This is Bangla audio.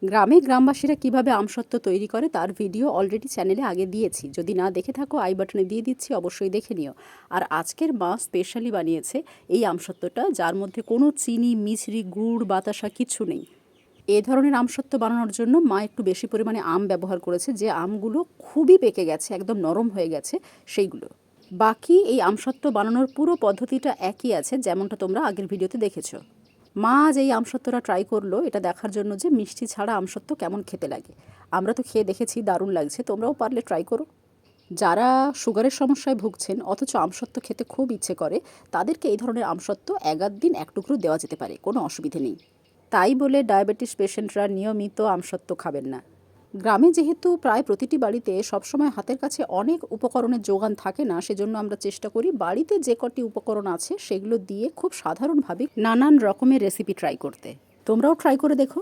গ্রামবাসীরা কিভাবে আমসত্ত্ব তৈরি করে তার ভিডিও অলরেডি চ্যানেলে আগে দিয়েছি। যদি না দেখে থাকো আই বাটনে দিয়ে দিচ্ছি, অবশ্যই দেখে নিও। আর আজকের মা স্পেশালি বানিয়েছে এই আমসত্ত্বটা, যার মধ্যে কোনো চিনি, মিছরি, গুড়, বাতাসা কিচ্ছু নেই। এ ধরনের আমসত্ত্ব বানানোর জন্য মা একটু বেশি পরিমাণে আম ব্যবহার করেছে, যে আমগুলো খুবই পেকে গেছে, একদম নরম হয়ে গেছে সেইগুলো। বাকি এই আমসত্ত্ব বানানোর পুরো পদ্ধতিটা একই আছে, যেমনটা তোমরা আগের ভিডিওতে দেখেছো। মা আজ এই আমসত্ত্বটা ট্রাই করলো এটা দেখার জন্য যে মিষ্টি ছাড়া আমসত্ত্ব কেমন খেতে লাগে। আমরা তো খেয়ে দেখেছি, দারুণ লাগছে, তোমরাও পারলে ট্রাই করো। যারা সুগারের সমস্যায় ভুগছেন অথচ আমসত্ত্ব খেতে খুব ইচ্ছে করে, তাদেরকে এই ধরনের আমসত্ত্ব ১/২ দিন এক টুকরো দেওয়া যেতে পারে, কোনো অসুবিধে নেই। তাই বলে ডায়াবেটিস পেশেন্টরা নিয়মিত আমসত্ত্ব খাবেন না। গ্রামে যেহেতু প্রায় প্রতিটি বাড়িতে সবসময় হাতের কাছে অনেক উপকরণের যোগান থাকে না, সেজন্য আমরা চেষ্টা করি বাড়িতে যে কটি উপকরণ আছে সেগুলো দিয়ে খুব সাধারণভাবে নানান রকমের রেসিপি ট্রাই করতে। তোমরাও ট্রাই করে দেখো।